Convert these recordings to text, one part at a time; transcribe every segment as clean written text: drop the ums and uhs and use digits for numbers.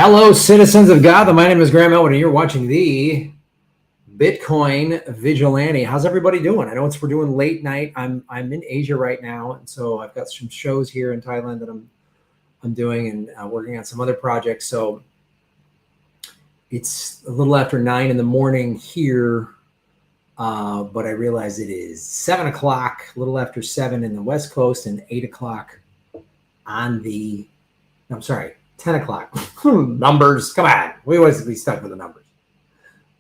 Hello, citizens of God. My name is Graham Elwood, and you're watching the Bitcoin Vigilante. How's everybody doing? I know we're doing late night. I'm in Asia right now, and so I've got some shows here in Thailand that I'm doing and working on some other projects. So it's a little after 9 in the morning here, but I realize it is 7 o'clock, a little after 7 in the West Coast, and 8 o'clock on the. No, I'm sorry. 10 o'clock. Numbers. Come on. We always be stuck with the numbers.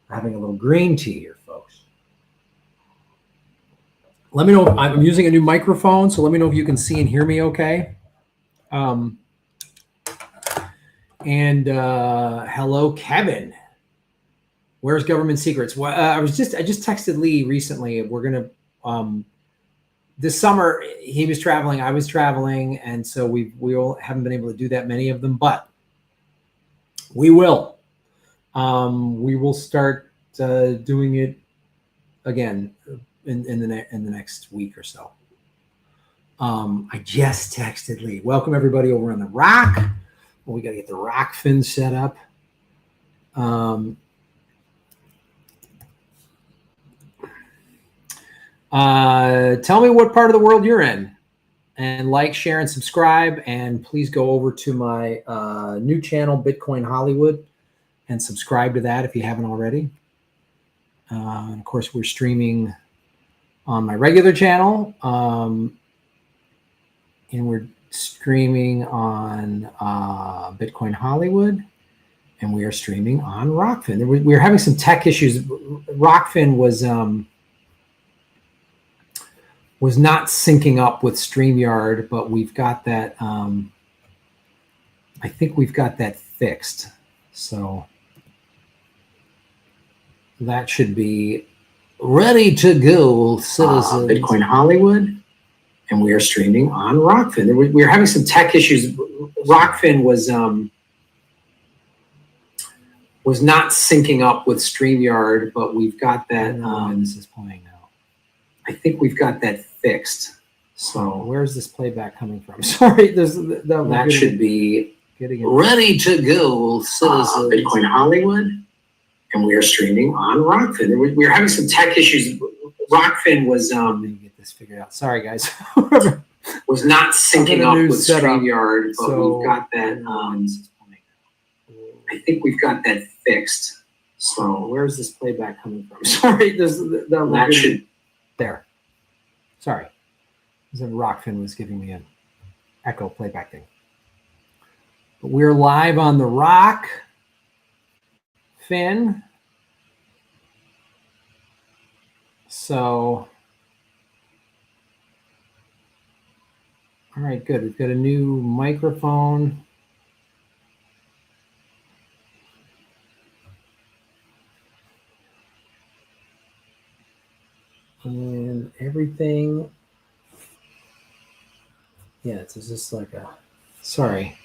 I'm having a little green tea here, folks. Let me know if I'm using a new microphone, so let me know if you can see and hear me okay. Hello, Kevin. Where's government secrets? Well, I just texted Lee recently. We're gonna this summer he was traveling, I was traveling, and so we all haven't been able to do that many of them, but we will. We will start doing it again in the next week or so. I just texted Lee. Welcome everybody over on the Rock. Well, we got to get the Rock fin set up. Tell me what part of the world you're in, and like, share, and subscribe. And please go over to my new channel, Bitcoin Hollywood, and subscribe to that if you haven't already. And of course, we're streaming on my regular channel, and we're streaming on Bitcoin Hollywood, and we are streaming on Rockfin. We were having some tech issues. Rockfin was not syncing up with StreamYard, but we've got that. I think we've got that fixed. So that should be ready to go, citizens. Bitcoin Hollywood, and we are streaming on Rockfin. We were having some tech issues. Rockfin was not syncing up with StreamYard, but we've got that. This is playing now. I think we've got that fixed. So where's this playback coming from? Sorry, that should be ready to go, citizens. Bitcoin Hollywood, and we are streaming on Rockfin. We were having some tech issues. Rockfin was let me get this figured out. Sorry, guys. Was not syncing up with StreamYard, but we've got that. I think we've got that fixed. So where's this playback coming from? Sorry, that should. There. Sorry. Rockfin was giving me an echo playback thing. But we're live on the Rockfin. So, all right, good. We've got a new microphone. And everything, yeah, it's just like a, sorry.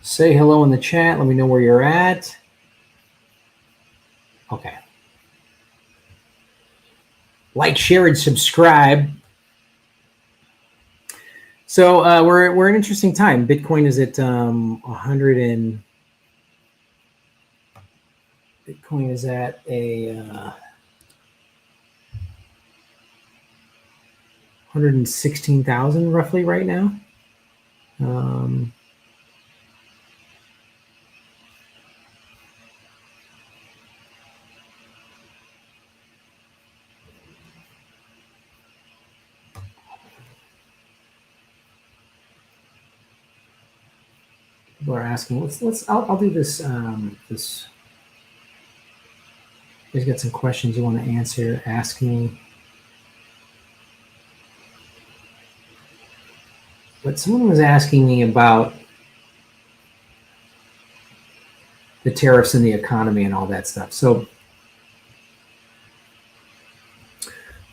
Say hello in the chat. Let me know where you're at. Okay. Like, share, and subscribe. So we're in an interesting time. Bitcoin is at 100 and Bitcoin is at a 116,000 roughly right now. People are asking. I'll do this. This. You guys got some questions you want to answer? Ask me. But someone was asking me about the tariffs and the economy and all that stuff. So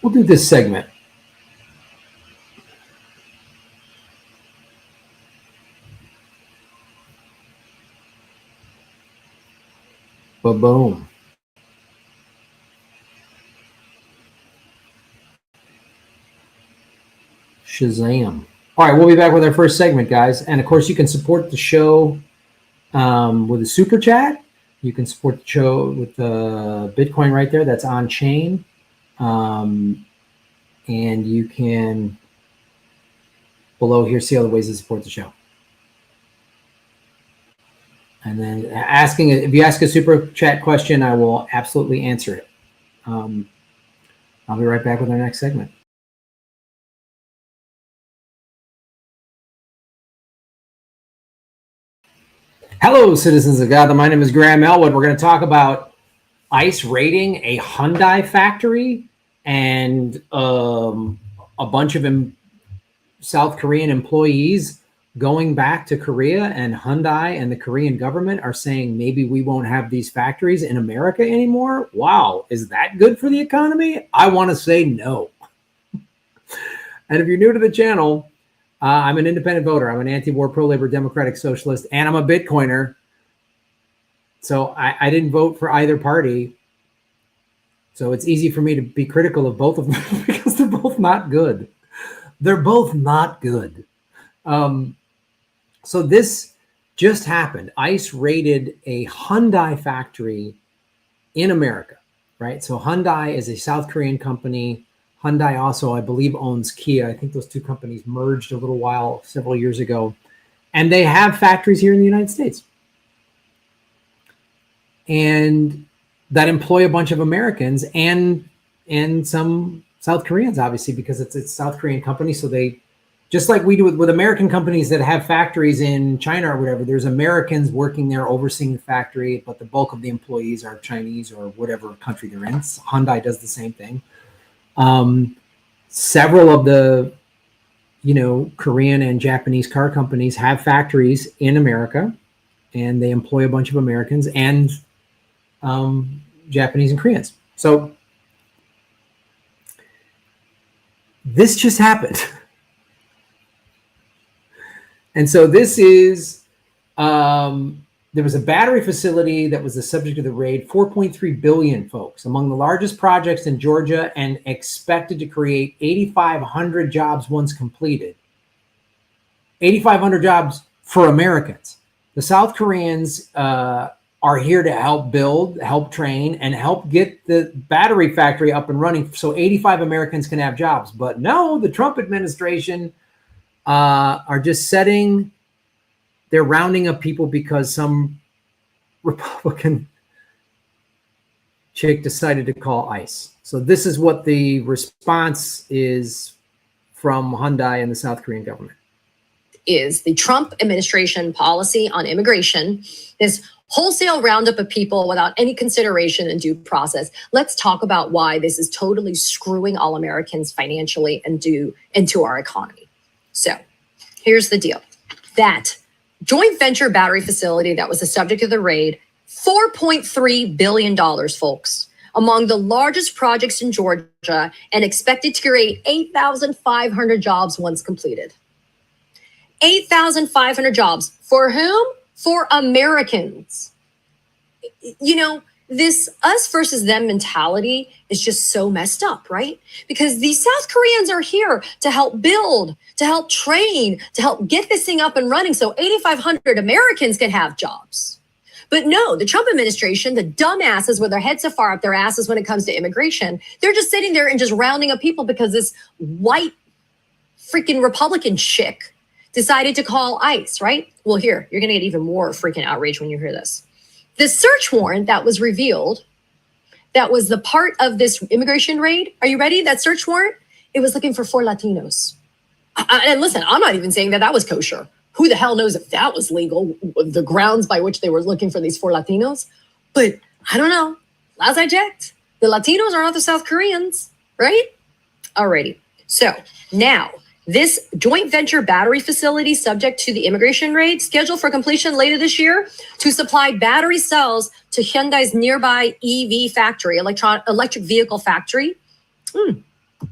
we'll do this segment. Ba-boom. Shazam. All right, we'll be back with our first segment, guys. And of course, you can support the show with a super chat. You can support the show with Bitcoin right there. That's on chain. And you can below here see all the ways to support the show. And then if you ask a super chat question, I will absolutely answer it. I'll be right back with our next segment. Hello, citizens of God. My name is Graham Elwood. We're going to talk about ICE raiding a Hyundai factory and a bunch of South Korean employees going back to Korea, and Hyundai and the Korean government are saying maybe we won't have these factories in America anymore. Wow, is that good for the economy? I want to say no. And if you're new to the channel, I'm an independent voter. I'm an anti-war, pro-labor, democratic socialist, and I'm a Bitcoiner. So I didn't vote for either party. So it's easy for me to be critical of both of them because they're both not good. They're both not good. So this just happened. ICE raided a Hyundai factory in America, right? So Hyundai is a South Korean company. Hyundai also, I believe, owns Kia. I think those two companies merged several years ago. And they have factories here in the United States. And that employ a bunch of Americans and some South Koreans, obviously, because it's a South Korean company. So they, just like we do with American companies that have factories in China or whatever, there's Americans working there overseeing the factory, but the bulk of the employees are Chinese or whatever country they're in. Hyundai does the same thing. Several of the, Korean and Japanese car companies have factories in America, and they employ a bunch of Americans and Japanese and Koreans. So this just happened. And so this is, there was a battery facility that was the subject of the raid, 4.3 billion, folks, among the largest projects in Georgia and expected to create 8,500 jobs once completed. 8,500 jobs for Americans. The South Koreans are here to help build, help train, and help get the battery factory up and running so 85 Americans can have jobs. But no, the Trump administration are just they're rounding up people because some Republican chick decided to call ICE. So this is what the response is from Hyundai and the South Korean government. Is the Trump administration policy on immigration, this wholesale roundup of people without any consideration and due process. Let's talk about why this is totally screwing all Americans financially and into our economy. So here's the deal. That joint venture battery facility that was the subject of the raid, $4.3 billion, folks, among the largest projects in Georgia and expected to create 8,500 jobs once completed. 8,500 jobs. For whom? For Americans. This us versus them mentality is just so messed up, right? Because these South Koreans are here to help build, to help train, to help get this thing up and running so 8,500 Americans can have jobs. But no, the Trump administration, the dumbasses with their heads so far up their asses when it comes to immigration, they're just sitting there and just rounding up people because this white freaking Republican chick decided to call ICE, right? Well, here, you're going to get even more freaking outrage when you hear this. The search warrant that was revealed, that was the part of this immigration raid. Are you ready? That search warrant, it was looking for 4 Latinos. And listen, I'm not even saying that was kosher. Who the hell knows if that was legal, the grounds by which they were looking for these 4 Latinos. But I don't know. Last I checked, the Latinos are not the South Koreans, right? Alrighty. So now, this joint venture battery facility subject to the immigration raid scheduled for completion later this year to supply battery cells to Hyundai's nearby EV factory, electric vehicle factory.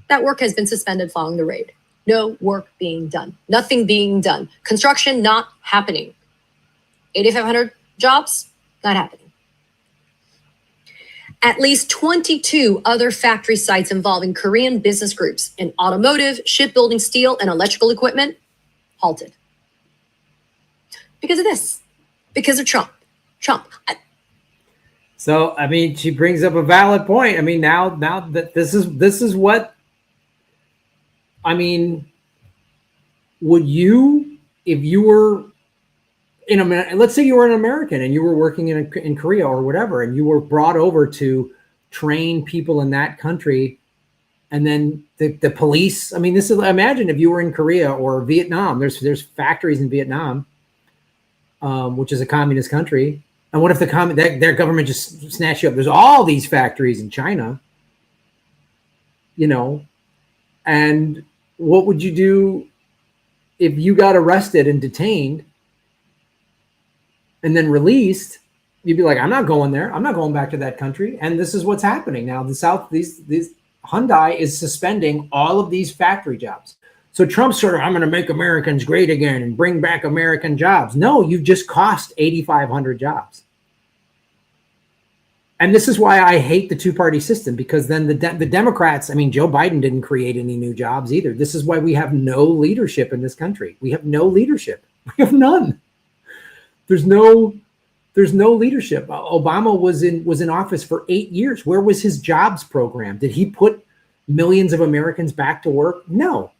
That work has been suspended following the raid. No work being done. Nothing being done. Construction not happening. 8,500 jobs, not happening. At least 22 other factory sites involving Korean business groups in automotive, shipbuilding, steel, and electrical equipment halted. Because of this, because of Trump. So, I mean, she brings up a valid point. I mean, now that this is what, I mean, would you, if you were in America, let's say you were an American and you were working in Korea or whatever, and you were brought over to train people in that country, and then the police, I mean, this is, imagine if you were in Korea or Vietnam, there's factories in Vietnam, which is a communist country. And what if their government just snatched you up? There's all these factories in China, and what would you do if you got arrested and detained and then released? You'd be like, I'm not going there. I'm not going back to that country. And this is what's happening now. These Hyundai is suspending all of these factory jobs. So Trump's sort of, I'm going to make Americans great again and bring back American jobs. No, you've just cost 8,500 jobs. And this is why I hate the two-party system, because then the Democrats, I mean, Joe Biden didn't create any new jobs either. This is why we have no leadership in this country. We have no leadership. We have none. There's no leadership. Obama was in office for 8 years. Where was his jobs program? Did he put millions of Americans back to work? No.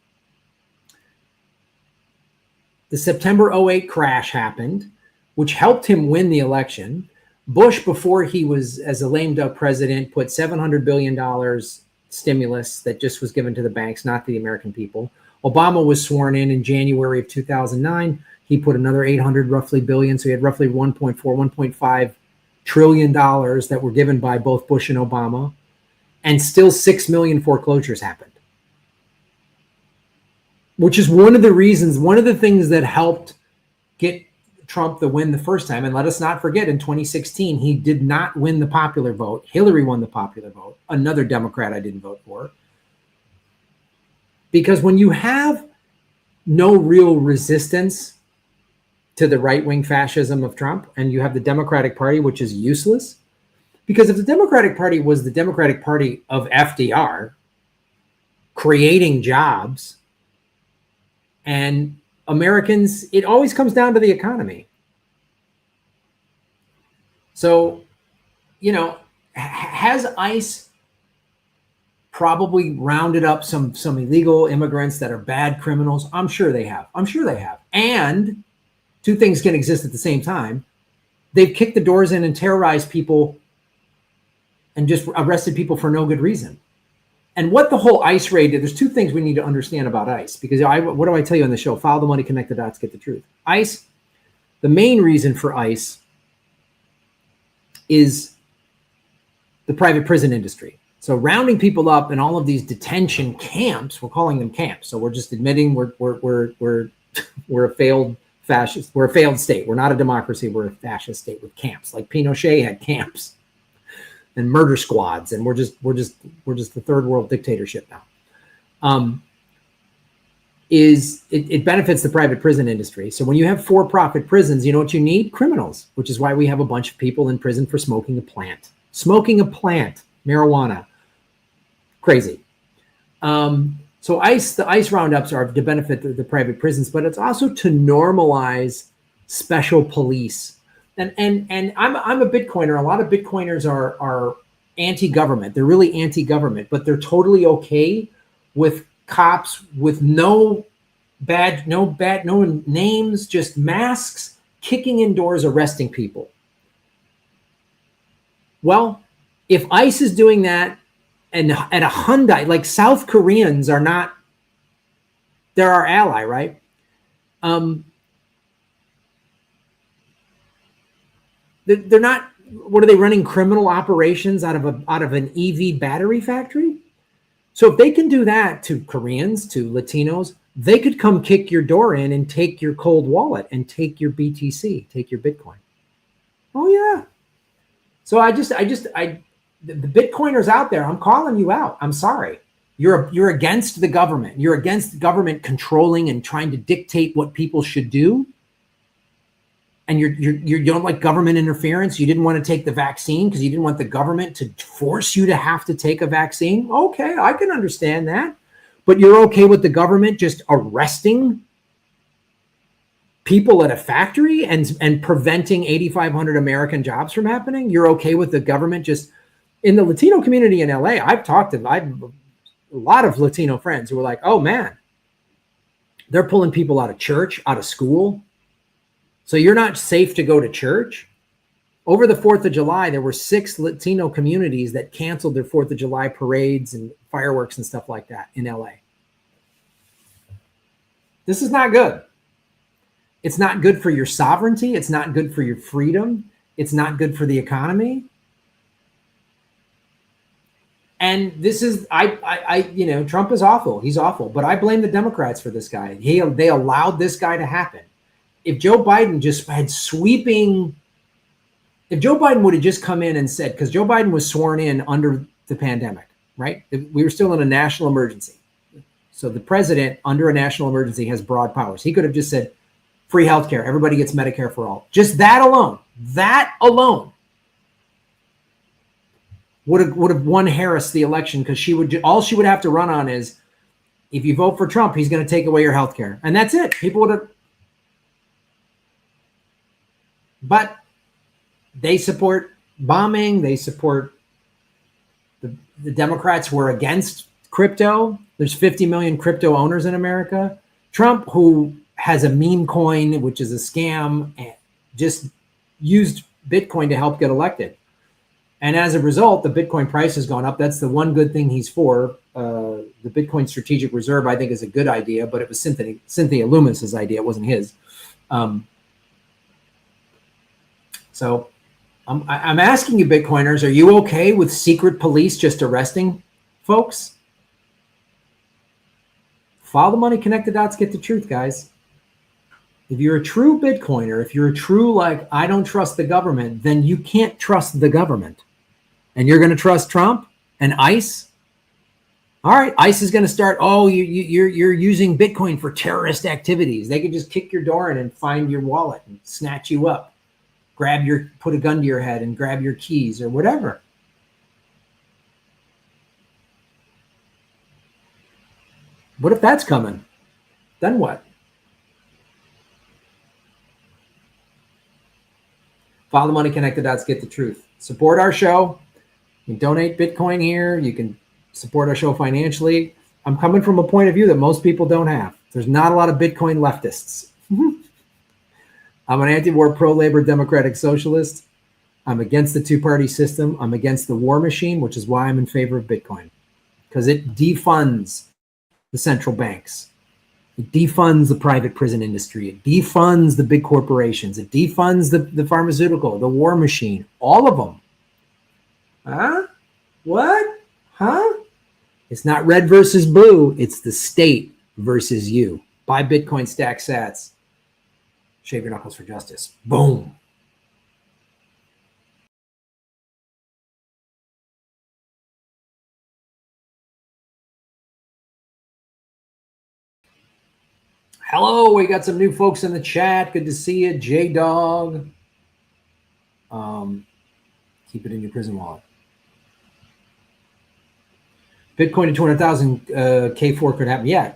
The September 2008 crash happened, which helped him win the election. Bush, before he was as a lame duck president, put $700 billion stimulus that just was given to the banks, not the American people. Obama was sworn in January of 2009. He put another 800 roughly billion. So he had roughly 1.5 trillion dollars that were given by both Bush and Obama. And still 6 million foreclosures happened, which is one of the things that helped get Trump the win the first time. And let us not forget, in 2016, he did not win the popular vote. Hillary won the popular vote, another Democrat I didn't vote for. Because when you have no real resistance to the right-wing fascism of Trump, and you have the Democratic Party, which is useless, because if the Democratic Party was the Democratic Party of FDR, creating jobs, and Americans, it always comes down to the economy. So, has ICE probably rounded up some illegal immigrants that are bad criminals? I'm sure they have. And two things can exist at the same time. They've kicked the doors in and terrorized people and just arrested people for no good reason. And what the whole ICE raid did, there's two things we need to understand about ICE, because what do I tell you on the show? Follow the money, connect the dots, get the truth. ICE, the main reason for ICE is the private prison industry. So rounding people up in all of these detention camps, we're calling them camps. So we're just admitting we're a failed fascist, we're a failed state. We're not a democracy, we're a fascist state with camps. Like Pinochet had camps and murder squads, and we're just the third world dictatorship now. It benefits the private prison industry. So when you have for-profit prisons, you know what you need? Criminals, which is why we have a bunch of people in prison for smoking a plant, marijuana, crazy. So the ICE roundups are to benefit the private prisons, but it's also to normalize special police. And I'm a Bitcoiner. A lot of Bitcoiners are anti-government. They're really anti-government, but they're totally okay with cops with no names, just masks, kicking in doors, arresting people. Well, if ICE is doing that, and at a Hyundai, like South Koreans are not, they're our ally, right? They're not. What are they running criminal operations out of an EV battery factory? So if they can do that to Koreans, to Latinos, they could come kick your door in and take your cold wallet and take your BTC, take your Bitcoin. Oh yeah. So the Bitcoiners out there, I'm calling you out. I'm sorry. You're against the government. You're against the government controlling and trying to dictate what people should do. and you don't like government interference. You didn't want to take the vaccine because you didn't want the government to force you to have to take a vaccine. Okay, I can understand that. But you're okay with the government just arresting people at a factory and preventing 8,500 American jobs from happening? You're okay with the government just in the Latino community in LA? I've a lot of Latino friends who were like, oh man, they're pulling people out of church, out of school. So you're not safe to go to church. Over the 4th of July, there were 6 Latino communities that canceled their 4th of July parades and fireworks and stuff like that in LA. This is not good. It's not good for your sovereignty. It's not good for your freedom. It's not good for the economy. And this is, Trump is awful. He's awful. But I blame the Democrats for this guy. They allowed this guy to happen. If Joe Biden just had if Joe Biden would have just come in and said, because Joe Biden was sworn in under the pandemic, right? We were still in a national emergency. So the president under a national emergency has broad powers. He could have just said, free healthcare, everybody gets Medicare for all. Just that alone would have won Harris the election, because all she would have to run on is, if you vote for Trump, he's going to take away your healthcare. And that's it. People would have. But they support bombing. They support the Democrats were against crypto. There's 50 million crypto owners in America. Trump, who has a meme coin, which is a scam, and just used Bitcoin to help get elected. And as a result, the Bitcoin price has gone up. That's the one good thing he's for. The Bitcoin Strategic Reserve, I think, is a good idea, but it was Cynthia Lummis's idea. It wasn't his. So I'm asking you, Bitcoiners, are you okay with secret police just arresting folks? Follow the money, connect the dots, get the truth, guys. If you're a true Bitcoiner, if you're a true, I don't trust the government, then you can't trust the government. And you're going to trust Trump and ICE? All right, ICE is going to start, you're using Bitcoin for terrorist activities. They could just kick your door in and find your wallet and snatch you up. Put a gun to your head and grab your keys or whatever. What if that's coming? Then what? Follow the money, connect the dots, get the truth. Support our show. You can donate Bitcoin here. You can support our show financially. I'm coming from a point of view that most people don't have. There's not a lot of Bitcoin leftists. I'm an anti-war, pro-labor, democratic socialist. I'm against the two-party system. I'm against the war machine, which is why I'm in favor of Bitcoin, because it defunds the central banks. It defunds the private prison industry. It defunds the big corporations. It defunds the pharmaceutical, the war machine, all of them. Huh? What? Huh? It's not red versus blue. It's the state versus you. Buy Bitcoin, stack sats. Shave your knuckles for justice. Boom. Hello, we got some new folks in the chat. Good to see you, J-Dog. Keep it in your prison wallet. Bitcoin to 200,000 K4 could happen. Yeah.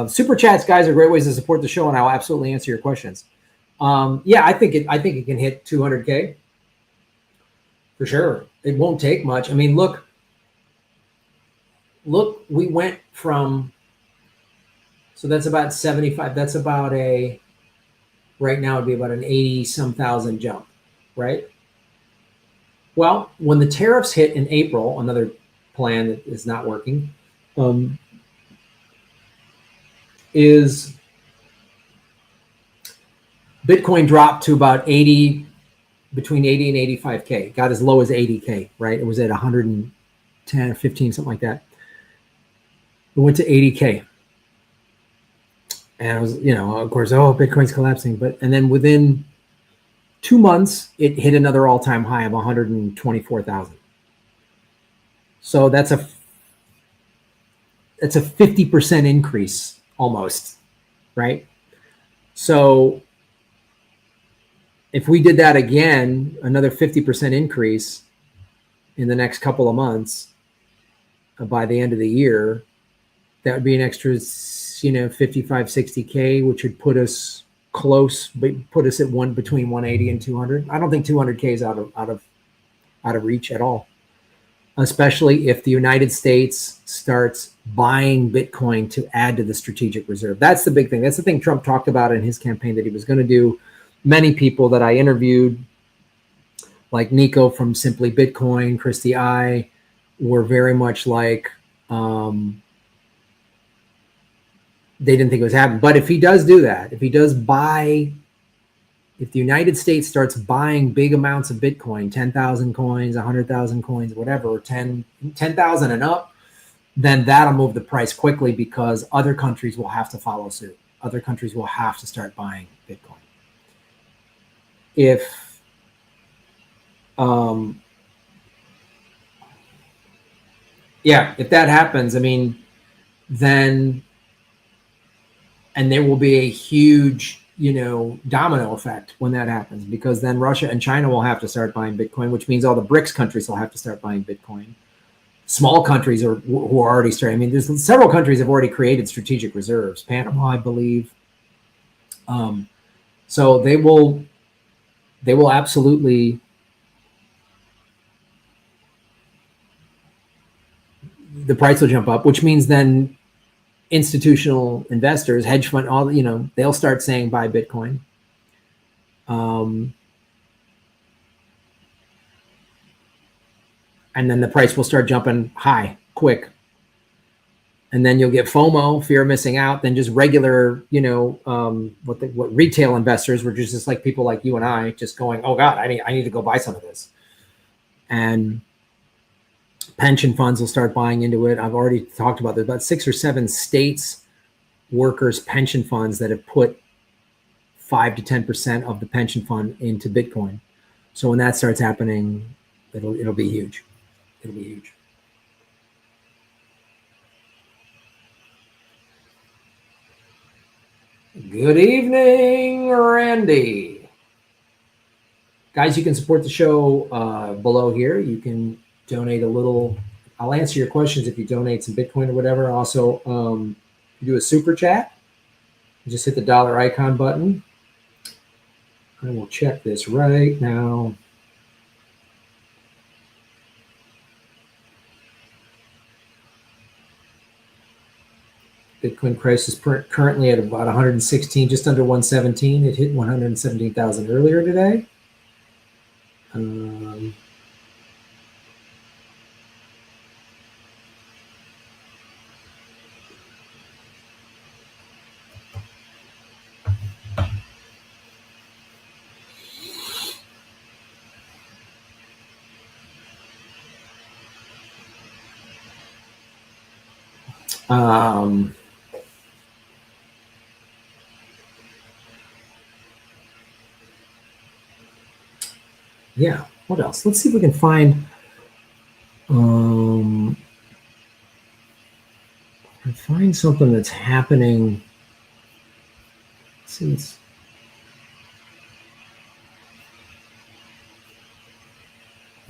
Super chats, guys, are great ways to support the show, and I'll absolutely answer your questions. I think it can hit 200K for sure. It won't take much. I mean, look, we went from, so that's about 75. That's about right now it'd be about an 80-some thousand jump, right? Well, when the tariffs hit in April, another plan that is not working, is Bitcoin dropped to about between 80 and 85K. Got as low as 80K, right? It was at 110 or 15, something like that. It went to 80K. And I was, of course, Bitcoin's collapsing. And then within 2 months, it hit another all-time high of 124,000. So that's a 50% increase almost, right? So if we did that again, another 50% increase in the next couple of months, by the end of the year, that would be an extra, 55, 60K, which would put us close, but put us at between 180 and 200. I don't think 200K is out of reach at all, especially if the United States starts buying Bitcoin to add to the strategic reserve. That's the big thing. That's the thing Trump talked about in his campaign that he was going to do. Many people that I interviewed, like Nico from Simply Bitcoin, Christy I, were very much like, they didn't think it was happening. But if he does do that, if the United States starts buying big amounts of Bitcoin, 10,000 coins, 100,000 coins, whatever, 10,000 and up, then that'll move the price quickly because other countries will have to follow suit. Other countries will have to start buying Bitcoin. If that happens, then, and there will be a huge, domino effect when that happens, because then Russia and China will have to start buying Bitcoin, which means all the BRICS countries will have to start buying Bitcoin. Small countries who are already starting. There's several countries have already created strategic reserves. Panama, I believe. So they will absolutely, the price will jump up, which means then institutional investors, hedge fund, they'll start saying buy Bitcoin. And then the price will start jumping high, quick. And then you'll get FOMO, fear of missing out, then just regular, what retail investors, which is just like people like you and I, just going, oh God, I need to go buy some of this. And pension funds will start buying into it. I've already talked about, there's about 6 or 7 states workers pension funds that have put 5 to 10% of the pension fund into Bitcoin. So when that starts happening, it'll be huge. It'll be huge. Good evening, Randy. Guys, you can support the show below here. You can donate a little. I'll answer your questions if you donate some Bitcoin or whatever. Also, you do a super chat. You just hit the dollar icon button. I will check this right now. Bitcoin price is currently at about 116, just under 117. It hit 117,000 earlier today. Yeah, what else? Let's see if we can find something that's happening since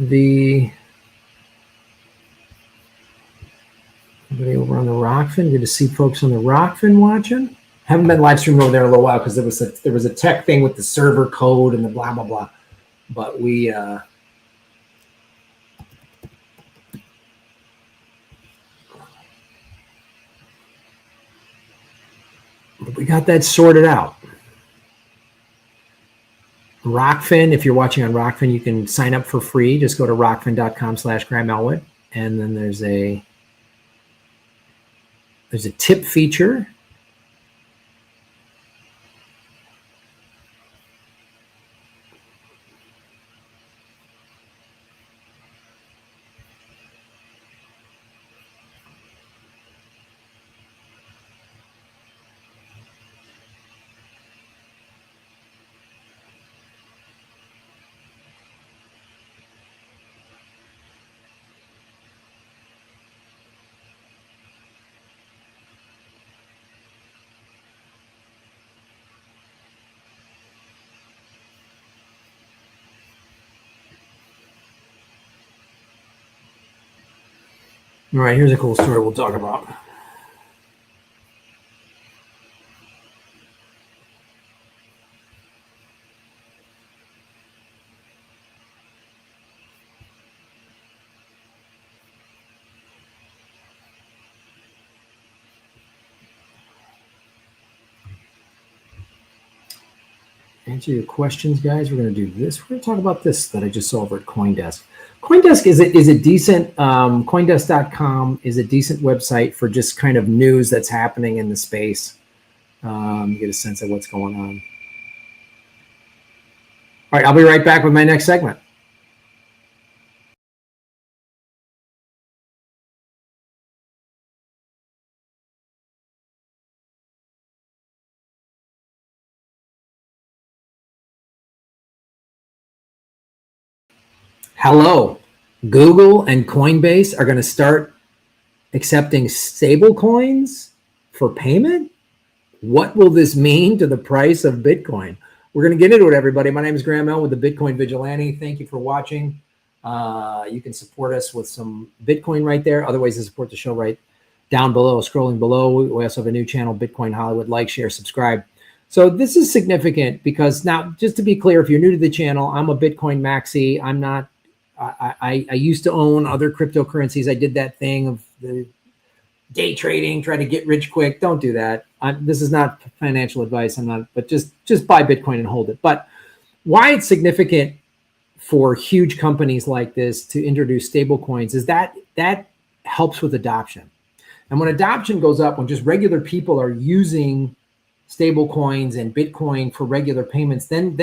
everybody over on the Rockfin. Good to see folks on the Rockfin watching. Haven't been live streaming over there in a little while because there was a tech thing with the server code and the blah blah blah. But we got that sorted out. Rockfin, if you're watching on Rockfin, you can sign up for free. Just go to rockfin.com/Graham Elwood, and then there's a tip feature. All right, here's a cool story we'll talk about. Answer your questions, guys. We're going to do this. We're going to talk about this that I just saw over at CoinDesk. CoinDesk is a decent, CoinDesk.com is a decent website for just kind of news that's happening in the space. You get a sense of what's going on. All right, I'll be right back with my next segment. Hello. Google and Coinbase are going to start accepting stable coins for payment. What will this mean to the price of Bitcoin? We're going to get into it, everybody. My name is Graham L. with the Bitcoin Vigilante. Thank you for watching. You can support us with some Bitcoin right there. Other ways to support the show right down below, scrolling below. We also have a new channel, Bitcoin Hollywood. Like, share, subscribe. So this is significant because now, just to be clear, if you're new to the channel, I'm a Bitcoin maxi. I'm not. I used to own other cryptocurrencies. I did that thing of the day trading, try to get rich quick. Don't do that. This is not financial advice. I'm not, but just buy Bitcoin and hold it. But why it's significant for huge companies like this to introduce stable coins is that helps with adoption. And when adoption goes up, when just regular people are using stable coins and Bitcoin for regular payments, then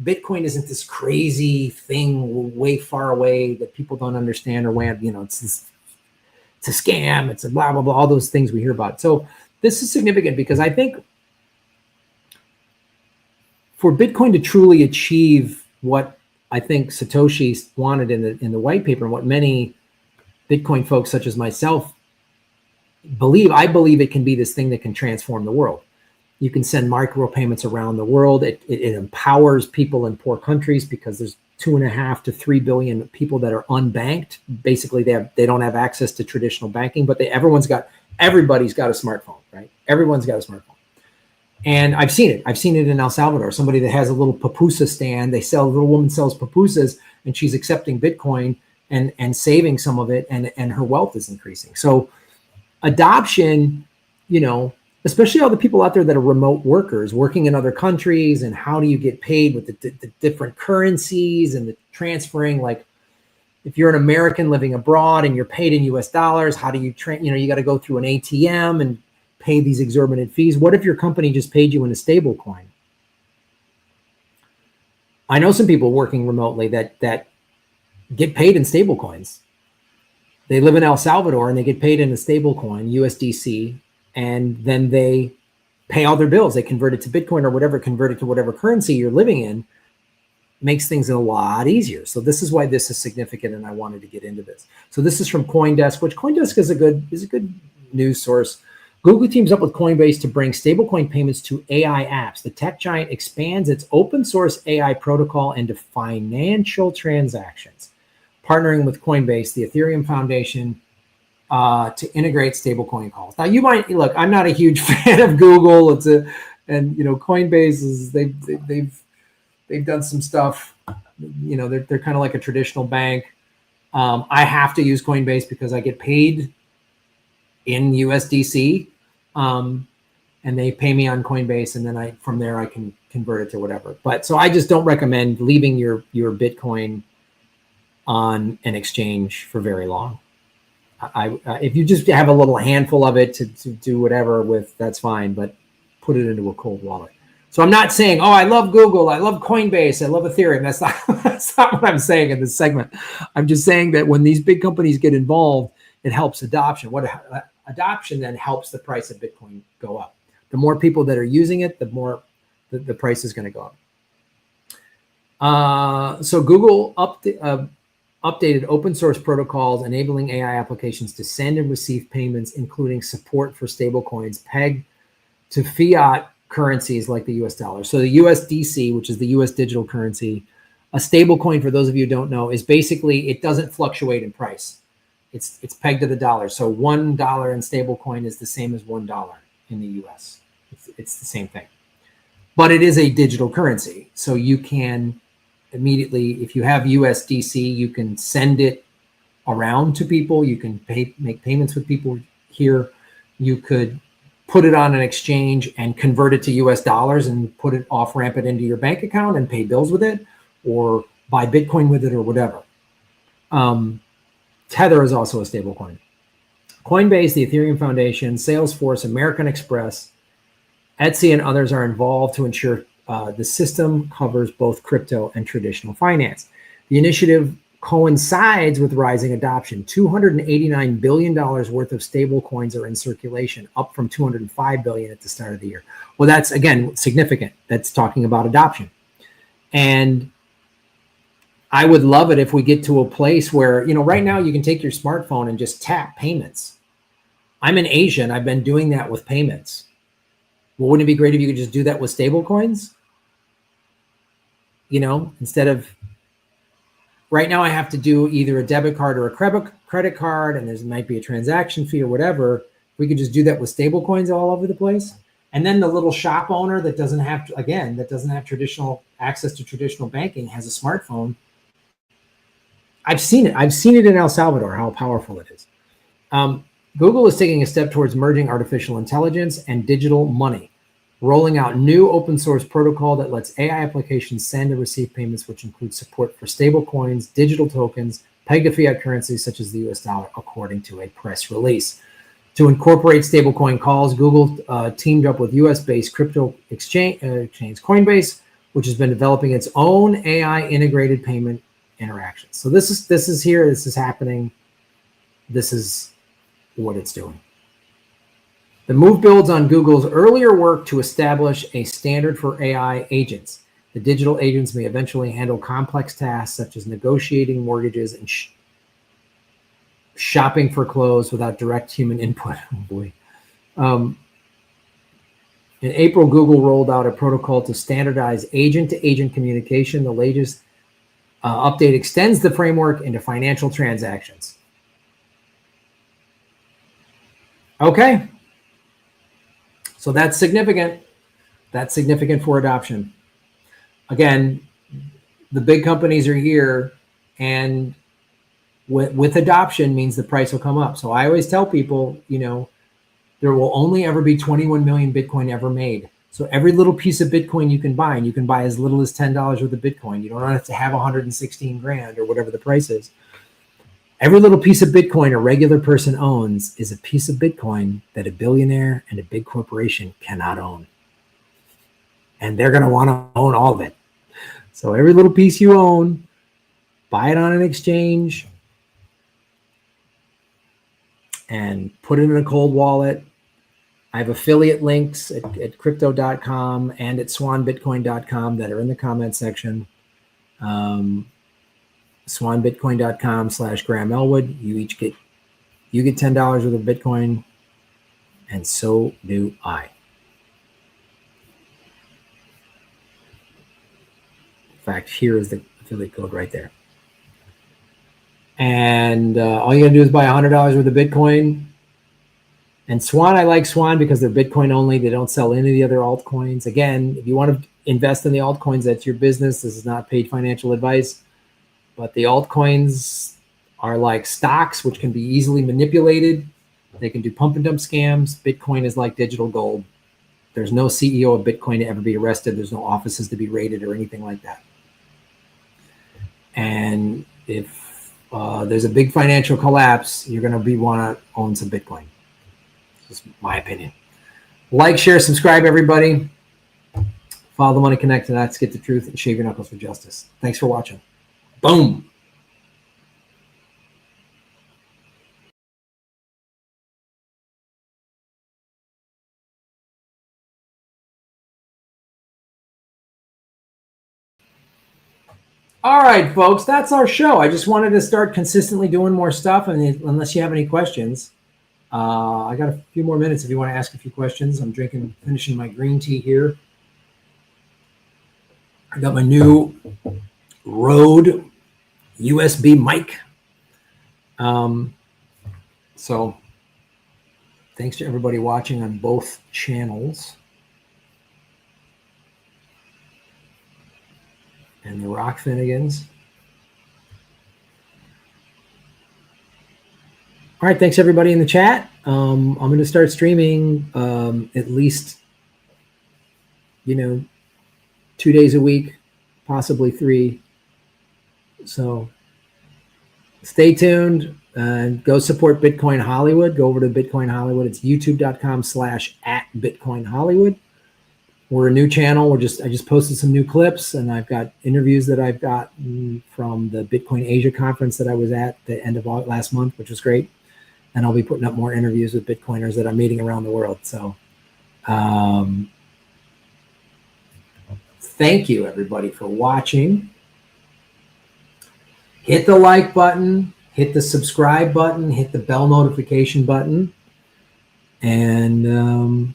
Bitcoin isn't this crazy thing way far away that people don't understand, or when, it's a scam, it's a blah, blah, blah, all those things we hear about. So this is significant because I think for Bitcoin to truly achieve what I think Satoshi wanted in the white paper, and what many Bitcoin folks such as myself believe, I believe it can be this thing that can transform the world. You can send micropayments around the world. It empowers people in poor countries because there's 2.5 to 3 billion people that are unbanked. Basically, they don't have access to traditional banking, but everybody's got a smartphone, right? Everyone's got a smartphone. And I've seen it. I've seen it in El Salvador. Somebody that has a little pupusa stand. A little woman sells pupusas, and she's accepting Bitcoin and saving some of it, and her wealth is increasing. So adoption, especially all the people out there that are remote workers working in other countries, and how do you get paid with the different currencies and the transferring? Like, if you're an American living abroad and you're paid in US dollars, how do you you got to go through an ATM and pay these exorbitant fees. What if your company just paid you in a stable coin? I know some people working remotely that get paid in stable coins. They live in El Salvador and they get paid in a stable coin, USDC, and then they pay all their bills. They convert it to Bitcoin or whatever, convert it to whatever currency you're living in. Makes things a lot easier. So this is why this is significant, and I wanted to get into this. So this is from CoinDesk, which CoinDesk is a good news source. Google teams up with Coinbase to bring stablecoin payments to AI apps. The tech giant expands its open source AI protocol into financial transactions, partnering with Coinbase, the Ethereum Foundation, to integrate stablecoin calls. Now, you might look. I'm not a huge fan of Google. Coinbase is they've done some stuff. They're kind of like a traditional bank. I have to use Coinbase because I get paid in USDC, and they pay me on Coinbase, and then from there I can convert it to whatever. But so I just don't recommend leaving your Bitcoin on an exchange for very long. If you just have a little handful of it to do whatever with, that's fine, but put it into a cold wallet. So I'm not saying, I love Google, I love Coinbase, I love Ethereum. That's not what I'm saying in this segment. I'm just saying that when these big companies get involved, it helps adoption. Adoption then helps the price of Bitcoin go up. The more people that are using it, the more the price is going to go up. So Google updated open source protocols enabling AI applications to send and receive payments, including support for stablecoins pegged to fiat currencies like the US dollar. So the USDC, which is the US digital currency, a stablecoin, for those of you who don't know, is basically, it doesn't fluctuate in price. It's pegged to the dollar. So $1 in stablecoin is the same as $1 in the US. It's the same thing. But it is a digital currency. So you can immediately, if you have USDC, you can send it around to people. You can make payments with people here. You could put it on an exchange and convert it to US dollars and put it ramp it into your bank account and pay bills with it, or buy Bitcoin with it, or whatever. Tether is also a stable coin. Coinbase, the Ethereum Foundation, Salesforce, American Express, Etsy, and others are involved to ensure the system covers both crypto and traditional finance. The initiative coincides with rising adoption. $289 billion worth of stable coins are in circulation, up from $205 billion at the start of the year. Well, that's, again, significant. That's talking about adoption. And I would love it if we get to a place where, right now you can take your smartphone and just tap payments. I'm in Asia and I've been doing that with payments. Well, wouldn't it be great if you could just do that with stable coins? Instead of, right now I have to do either a debit card or a credit card, and there might be a transaction fee or whatever. We could just do that with stable coins all over the place. And then the little shop owner that doesn't have traditional access to traditional banking has a smartphone. I've seen it in El Salvador, how powerful it is. Google is taking a step towards merging artificial intelligence and digital money, rolling out new open source protocol that lets AI applications send and receive payments, which includes support for stable coins, digital tokens, pegged to fiat currencies such as the US dollar, according to a press release. To incorporate stablecoin calls, Google teamed up with US-based crypto exchange Coinbase, which has been developing its own AI integrated payment interactions. So this is here. This is happening. This is what it's doing. The move builds on Google's earlier work to establish a standard for AI agents. The digital agents may eventually handle complex tasks such as negotiating mortgages and shopping for clothes without direct human input. Oh boy. In April, Google rolled out a protocol to standardize agent-to-agent communication. The latest update extends the framework into financial transactions. Okay. So that's significant. That's significant for adoption. Again, the big companies are here, and with adoption means the price will come up. So I always tell people, there will only ever be 21 million Bitcoin ever made. So every little piece of Bitcoin you can buy, and you can buy as little as $10 worth of Bitcoin. You don't have to have 116 grand or whatever the price is. Every little piece of Bitcoin a regular person owns is a piece of Bitcoin that a billionaire and a big corporation cannot own. And they're going to want to own all of it. So every little piece you own, buy it on an exchange and put it in a cold wallet. I have affiliate links at crypto.com and at swanbitcoin.com that are in the comment section. swanbitcoin.com/Graham Elwood. You get $10 worth of Bitcoin, and so do I. In fact, here is the affiliate code right there. And all you gotta do is buy $100 worth of Bitcoin. And Swan, I like Swan because they're Bitcoin only. They don't sell any of the other altcoins. Again, if you want to invest in the altcoins, that's your business. This is not paid financial advice. But the altcoins are like stocks, which can be easily manipulated. They can do pump and dump scams. Bitcoin is like digital gold. There's no CEO of Bitcoin to ever be arrested. There's no offices to be raided or anything like that. And if there's a big financial collapse, you're going to want to own some Bitcoin. That's my opinion. Like, share, subscribe, everybody. Follow the Money Connect, and let's get the truth and shave your knuckles for justice. Thanks for watching. Boom. All right, folks, that's our show. I just wanted to start consistently doing more stuff, and unless you have any questions, I got a few more minutes if you want to ask a few questions. I'm finishing my green tea here. I got my new Rode USB mic. So thanks to everybody watching on both channels. And the Rock Finnegans. All right, thanks everybody in the chat. I'm going to start streaming at least, 2 days a week, possibly 3. So stay tuned and go support Bitcoin Hollywood. Go over to Bitcoin Hollywood. It's youtube.com/@Bitcoin Hollywood. We're a new channel. I just posted some new clips, and I've got interviews that I've got from the Bitcoin Asia conference that I was at the end of last month, which was great. And I'll be putting up more interviews with Bitcoiners that I'm meeting around the world. So thank you, everybody, for watching. Hit the like button, hit the subscribe button, hit the bell notification button, and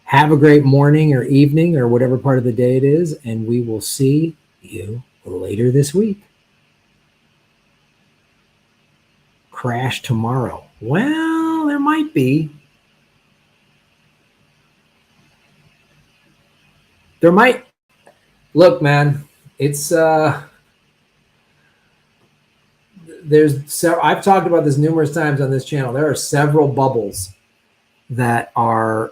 have a great morning or evening or whatever part of the day it is, and we will see you later this week. Crash tomorrow. Well, there might be. There might. Look, man, it's I've talked about this numerous times on this channel. There are several bubbles that are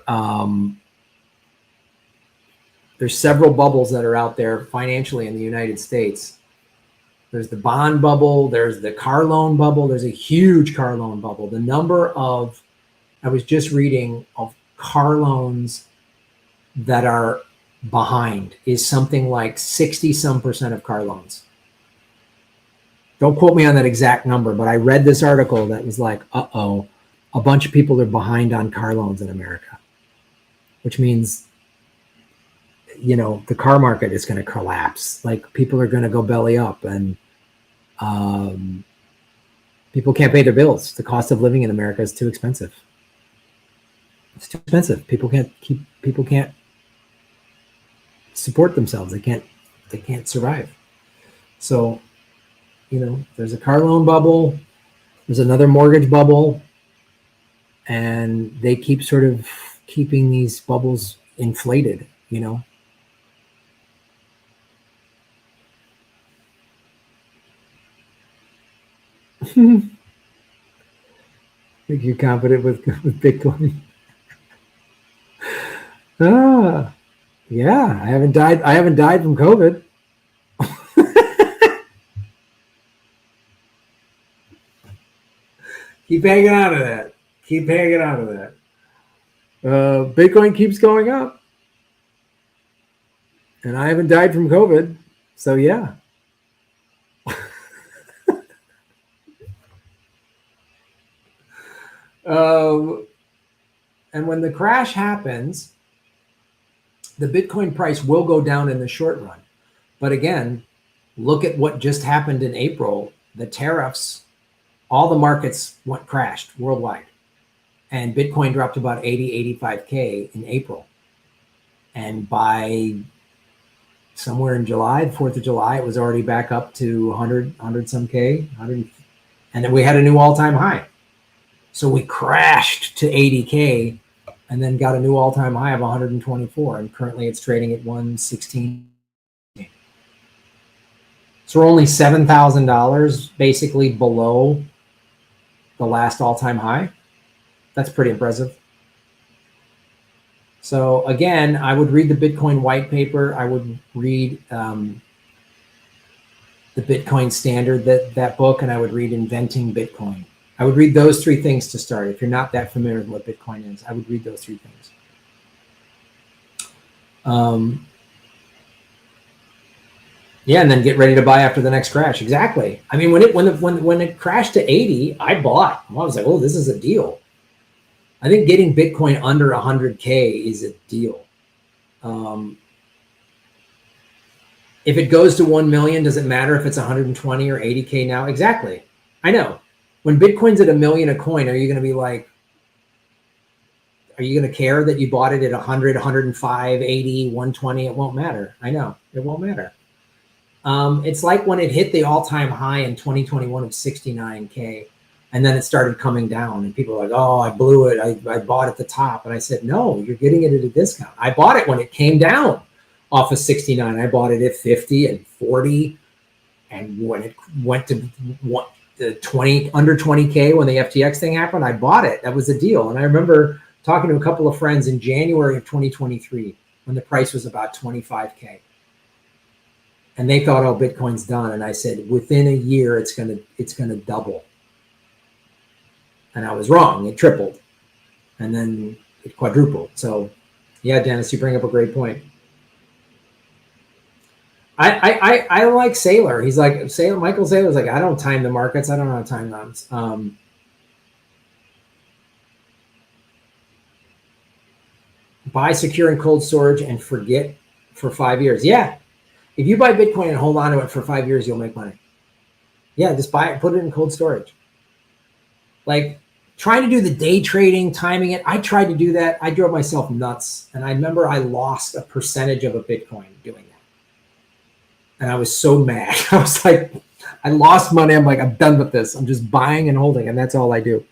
there's several bubbles that are out there financially in the United States. There's the bond bubble. There's the car loan bubble. There's a huge car loan bubble. The number of, I was just reading, of car loans that are behind is something like 60% of car loans. Don't quote me on that exact number, but I read this article that was like, a bunch of people are behind on car loans in America, which means, the car market is going to collapse. Like, people are going to go belly up, and people can't pay their bills. The cost of living in America is too expensive. It's too expensive. People can't support themselves. They can't survive. So, there's a car loan bubble. There's another mortgage bubble, and they keep sort of keeping these bubbles inflated, Think you're confident with Bitcoin? Yeah, I haven't died from COVID. Keep hanging on to that. Bitcoin keeps going up, and I haven't died from COVID. So yeah. And when the crash happens, the Bitcoin price will go down in the short run. But again, look at what just happened in April. The tariffs, all the markets crashed worldwide. And Bitcoin dropped to about 85K in April. And by somewhere in July, the 4th of July, it was already back up to 100 some K. And then we had a new all-time high. So we crashed to 80K and then got a new all-time high of 124. And currently it's trading at 116. So we're only $7,000 basically below the last all-time high. That's pretty impressive. So again, I would read the Bitcoin white paper. I would read the Bitcoin Standard, that book, and I would read Inventing Bitcoin. I would read those 3 things to start. If you're not that familiar with what Bitcoin is, I would read those 3 things. Yeah, and then get ready to buy after the next crash. Exactly. I mean, when it crashed to 80, I bought. I was like, oh, this is a deal. I think getting Bitcoin under 100K is a deal. If it goes to 1 million, does it matter if it's 120 or 80K now? Exactly. I know. When Bitcoin's at $1 million a coin, are you going to be like, are you going to care that you bought it at 100, 105, 80, 120? It won't matter. I know. It won't matter. It's like when it hit the all-time high in 2021 of 69K. And then it started coming down, and people were like, oh, I blew it. I bought at the top. And I said, no, you're getting it at a discount. I bought it when it came down off of 69. I bought it at 50 and 40. And when it went to the 20, under 20K, when the FTX thing happened, I bought it. That was a deal. And I remember talking to a couple of friends in January of 2023 when the price was about 25K. And they thought, oh, Bitcoin's done. And I said, within a year, it's gonna double. And I was wrong. It tripled. And then it quadrupled. So yeah, Dennis, you bring up a great point. I like Saylor. He's like, Michael Saylor's like, I don't time the markets. I don't know how to time them. Buy secure and cold storage and forget for 5 years. Yeah. If you buy Bitcoin and hold on to it for 5 years, you'll make money. Yeah, just buy it, put it in cold storage. Like trying to do the day trading, timing it. I tried to do that. I drove myself nuts. And I remember I lost a percentage of a Bitcoin doing that. And I was so mad. I was like, I lost money. I'm like, I'm done with this. I'm just buying and holding, and that's all I do.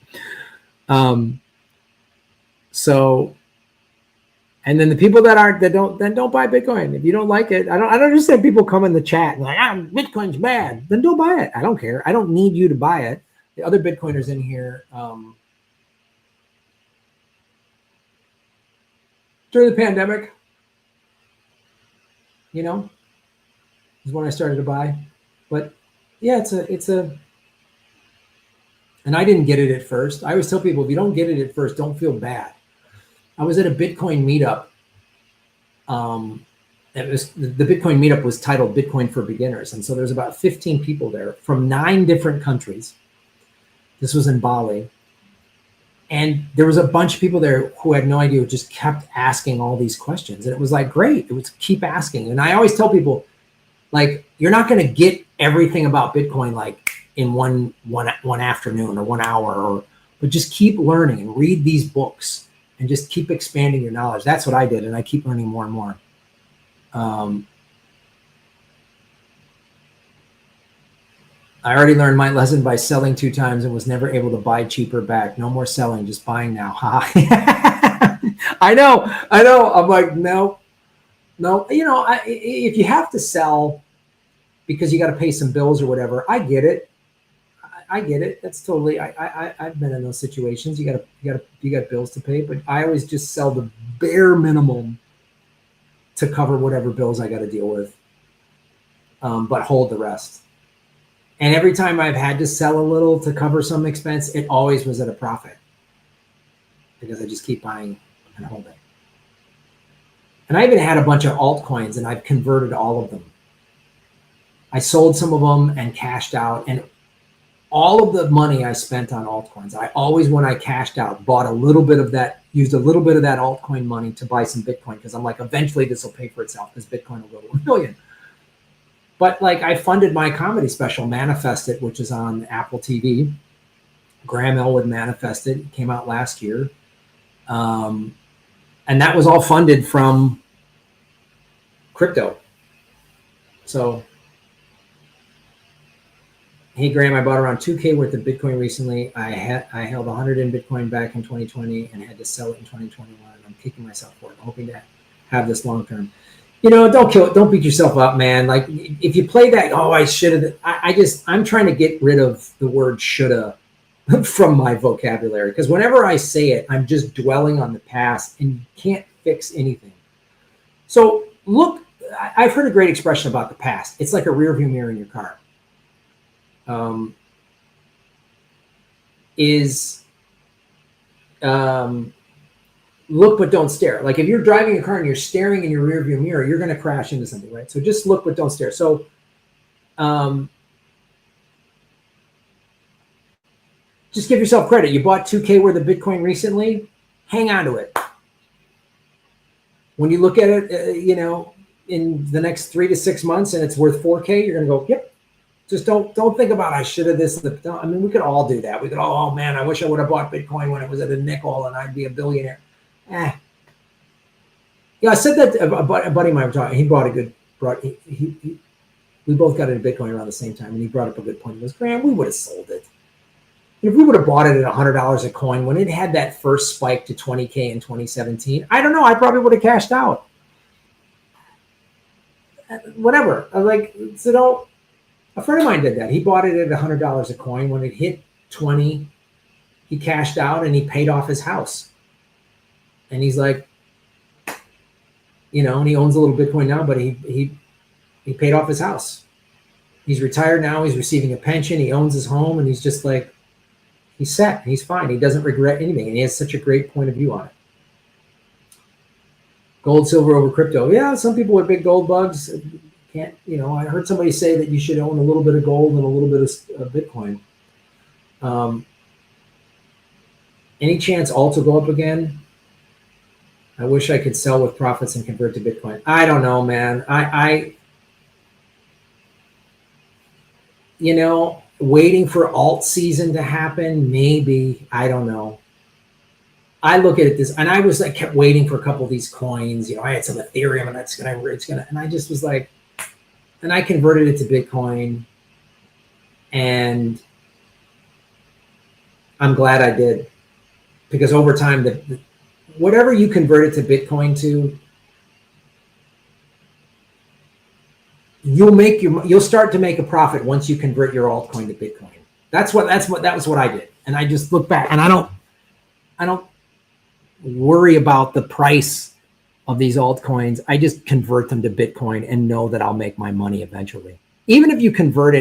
And then the people that don't buy Bitcoin. If you don't like it, I don't understand people come in the chat and like, Bitcoin's bad. Then don't buy it. I don't care. I don't need you to buy it. The other Bitcoiners in here, during the pandemic, is when I started to buy. But yeah, it's a, and I didn't get it at first. I always tell people, if you don't get it at first, don't feel bad. I was at a Bitcoin meetup. The Bitcoin meetup was titled Bitcoin for Beginners. And so there's about 15 people there from 9 different countries. This was in Bali. And there was a bunch of people there who had no idea, who just kept asking all these questions. And it was like, great. It was keep asking. And I always tell people, like, you're not going to get everything about Bitcoin like in one afternoon or 1 hour, but just keep learning and read these books and just keep expanding your knowledge. That's what I did, and I keep learning more and more. I already learned my lesson by selling 2 times and was never able to buy cheaper back. No more selling, just buying now. I know. I'm like, no. If you have to sell because you got to pay some bills or whatever, I get it. That's totally. I've been in those situations. You got bills to pay, but I always just sell the bare minimum to cover whatever bills I got to deal with, but hold the rest. And every time I've had to sell a little to cover some expense, it always was at a profit because I just keep buying and holding. And I even had a bunch of altcoins, and I've converted all of them. I sold some of them and cashed out, and all of the money I spent on altcoins, I always, when I cashed out, bought a little bit of that, used a little bit of that altcoin money to buy some Bitcoin, because I'm like, eventually this will pay for itself because Bitcoin will go to 1 million. But like, I funded my comedy special, Manifest It, which is on Apple TV. Graham Elwood Manifested. It came out last year. And that was all funded from crypto. So, hey, Graham, I bought around 2K worth of Bitcoin recently. I held 100 in Bitcoin back in 2020 and had to sell it in 2021. I'm kicking myself for it. I'm hoping to have this long term. Don't beat yourself up, man. Like, if you play that, oh, I should have. I'm trying to get rid of the word shoulda from my vocabulary, because whenever I say it, I'm just dwelling on the past, and you can't fix anything. So look, I've heard a great expression about the past. It's like a rear view mirror in your car. Look but don't stare. Like, if you're driving a car and you're staring in your rear view mirror, you're going to crash into something, right? So just look but don't stare. So just give yourself credit. You bought 2K worth of Bitcoin recently. Hang on to it. When you look at it, in the next 3 to 6 months and it's worth 4K, you're going to go, yep. Just don't think about, I should have this. I mean, we could all do that. We could all, oh man, I wish I would have bought Bitcoin when it was at a nickel and I'd be a billionaire. Yeah, I said that a buddy of mine was talking. He bought we both got into Bitcoin around the same time, and he brought up a good point. He goes, Graham, we would have sold it. If we would have bought it at $100 a coin when it had that first spike to 20K in 2017, I don't know. I probably would have cashed out. Whatever. I was like, so don't. A friend of mine did that. He bought it at $100 a coin. When it hit 20, he cashed out and he paid off his house. And he's like, and he owns a little Bitcoin now, but he paid off his house. He's retired now. He's receiving a pension. He owns his home, and he's just like, he's set. He's fine. He doesn't regret anything, and he has such a great point of view on it. Gold, silver over crypto. Yeah, some people are big gold bugs. Can't, I heard somebody say that you should own a little bit of gold and a little bit of Bitcoin. Any chance alt will go up again? I wish I could sell with profits and convert to Bitcoin. I don't know, man. Waiting for alt season to happen, maybe. I don't know. I look at this, and I kept waiting for a couple of these coins. I had some Ethereum, and it's gonna, and I just was like, and I converted it to Bitcoin, and I'm glad I did, because over time, whatever you convert it to Bitcoin to, you'll start to make a profit once you convert your altcoin to Bitcoin. That was what I did, and I just look back, and I don't worry about the price of these altcoins. I just convert them to Bitcoin and know that I'll make my money eventually. Even if you convert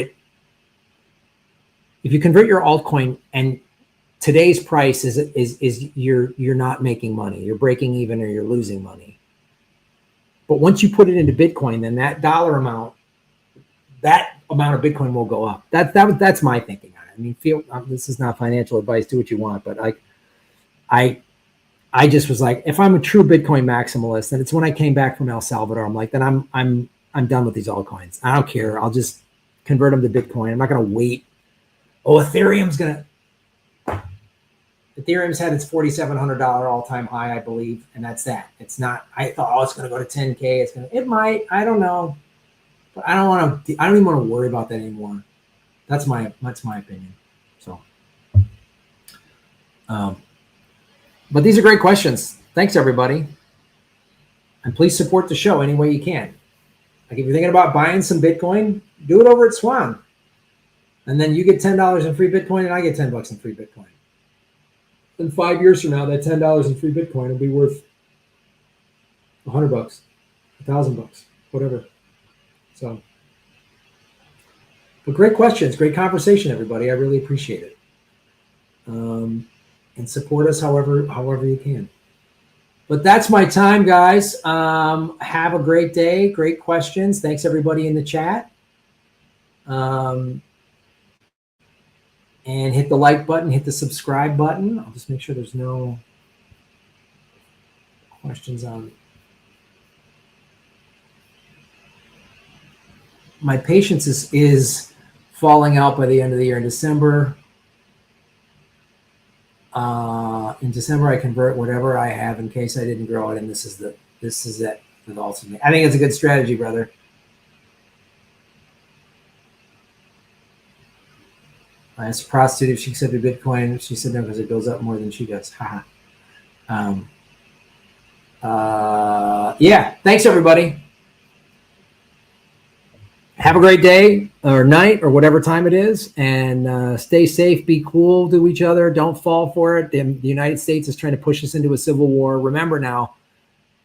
your altcoin and today's price is you're not making money, you're breaking even or you're losing money. But once you put it into Bitcoin, then that amount of Bitcoin will go up. That's my thinking on it. I mean, this is not financial advice. Do what you want, but I just was like, if I'm a true Bitcoin maximalist, and it's when I came back from El Salvador, I'm like, then I'm done with these altcoins. I don't care. I'll just convert them to Bitcoin. I'm not going to wait. Oh, Ethereum's had its $4,700 all-time high, I believe, and that's that. It's not. I thought, it's going to go to 10K. It might. I don't know, but I don't even want to worry about that anymore. That's my opinion. So, but these are great questions. Thanks, everybody, and please support the show any way you can. Like if you're thinking about buying some Bitcoin, do it over at Swan, and then you get $10 in free Bitcoin, and I get $10 in free Bitcoin. And 5 years from now, that $10 in free Bitcoin will be worth $100, $1,000, whatever. So, but great questions, great conversation, everybody. I really appreciate it. And support us however you can. But that's my time, guys. Have a great day. Great questions. Thanks, everybody in the chat. And hit the like button, hit the subscribe button. I'll just make sure there's no questions on. My patience is falling out by the end of the year in December. In December, I convert whatever I have in case I didn't grow it, and this is it. With ultimate, I think it's a good strategy, brother. I asked a prostitute if she accepted Bitcoin. She said no because it goes up more than she does. Haha. Yeah. Thanks, everybody. Have a great day or night or whatever time it is, and stay safe, be cool to each other. Don't fall for it. The United States is trying to push us into a civil war. Remember now,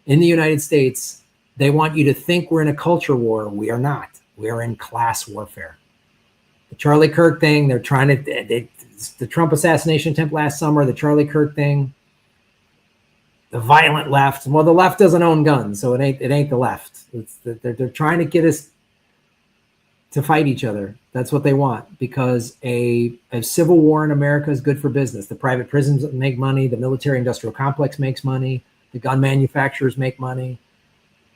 in the United States, they want you to think we're in a culture war. We are not. We are in class warfare. The Charlie Kirk thing, they're trying to, the Trump assassination attempt last summer, the Charlie Kirk thing, the violent left. Well, the left doesn't own guns, so it ain't the left. They're trying to get us to fight each other. That's what they want, because a civil war in America is good for business. The private prisons make money. The military industrial complex makes money. The gun manufacturers make money.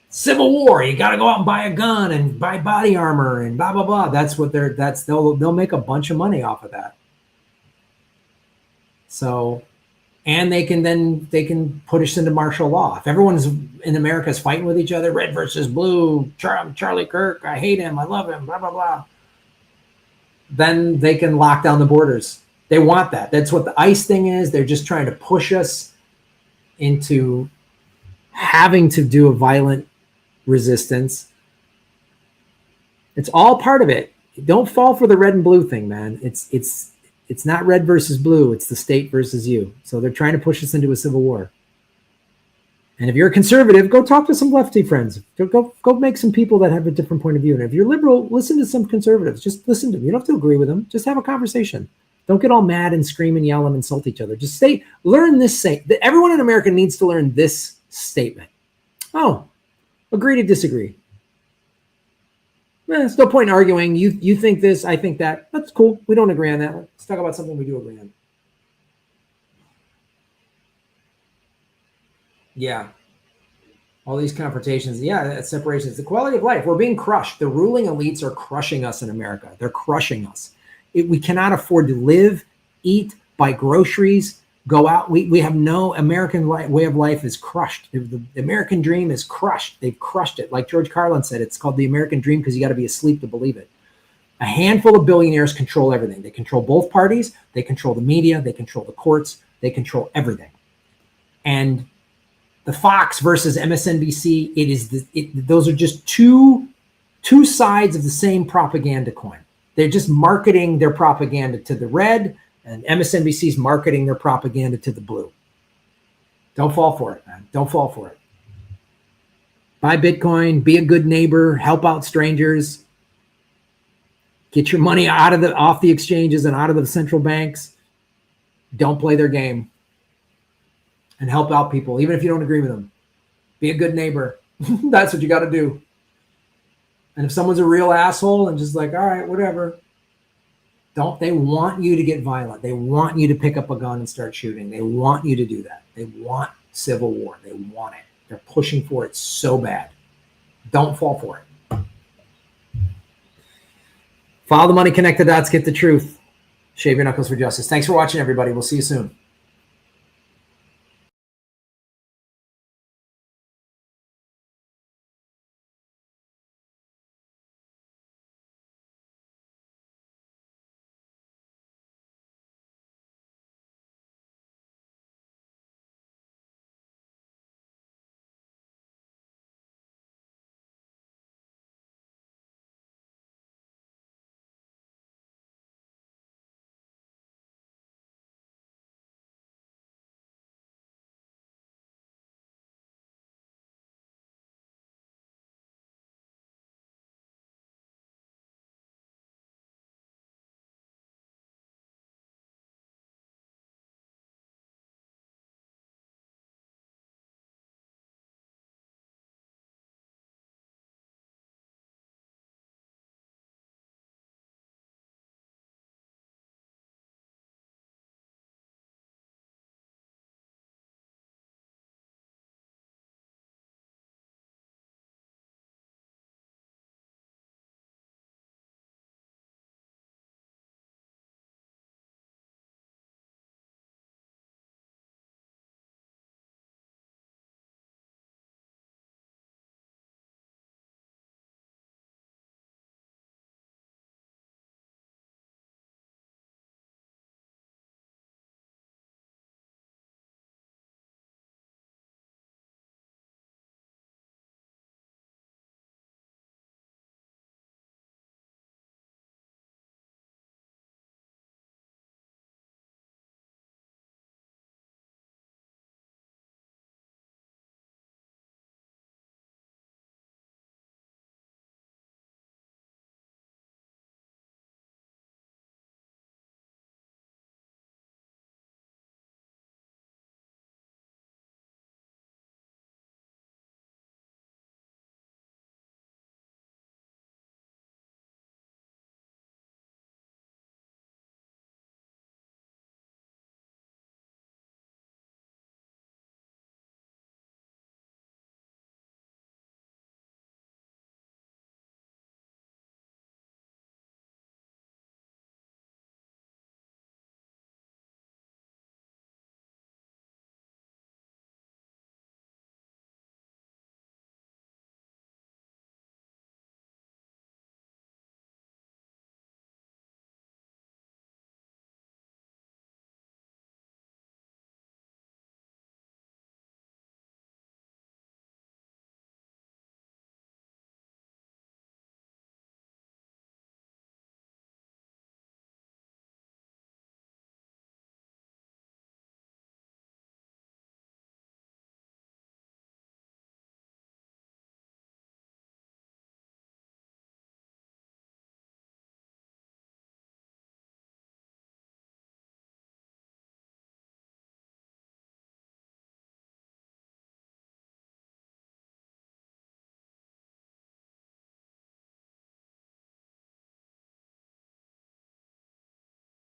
Civil war, you got to go out and buy a gun and buy body armor and blah, blah, blah. That's what they'll make a bunch of money off of that. So, and they can put us into martial law. If everyone's in America is fighting with each other, red versus blue, Charlie Kirk, I hate him, I love him, blah, blah, blah. Then they can lock down the borders They want that. That's what the ICE thing is. They're just trying to push us into having to do a violent resistance. It's all part of it. Don't fall for the red and blue thing, man. It's not red versus blue. It's the state versus you. So they're trying to push us into a civil war. And if you're a conservative, go talk to some lefty friends. Go make some people that have a different point of view. And if you're liberal, listen to some conservatives. Just listen to them. You don't have to agree with them. Just have a conversation. Don't get all mad and scream and yell and insult each other. Just learn this. Everyone in America needs to learn this statement. Oh, agree to disagree. There's no point in arguing. You think this, I think that. That's cool. We don't agree on that. Let's talk about something we do agree on. Yeah. All these confrontations. Yeah, that separation. It's the quality of life. We're being crushed. The ruling elites are crushing us in America. They're crushing us. We cannot afford to live, eat, buy groceries, go out. We have no American way of life is crushed. The American dream is crushed. They've crushed it. Like George Carlin said, it's called the American dream because you got to be asleep to believe it. A handful of billionaires control everything. They control both parties. They control the media. They control the courts. They control everything. And the Fox versus MSNBC, those are just two sides of the same propaganda coin. They're just marketing their propaganda to the red, and MSNBC is marketing their propaganda to the blue. Don't fall for it, man. Don't fall for it. Buy Bitcoin, be a good neighbor, help out strangers, get your money off the exchanges and out of the central banks. Don't play their game. And help out people, even if you don't agree with them. Be a good neighbor. That's what you got to do. And if someone's a real asshole and just like, all right, whatever, they want you to get violent. They want you to pick up a gun and start shooting. They want you to do that. They want civil war. They want it. They're pushing for it so bad. Don't fall for it. Follow the money, connect the dots, get the truth. Shave your knuckles for justice. Thanks for watching, everybody. We'll see you soon.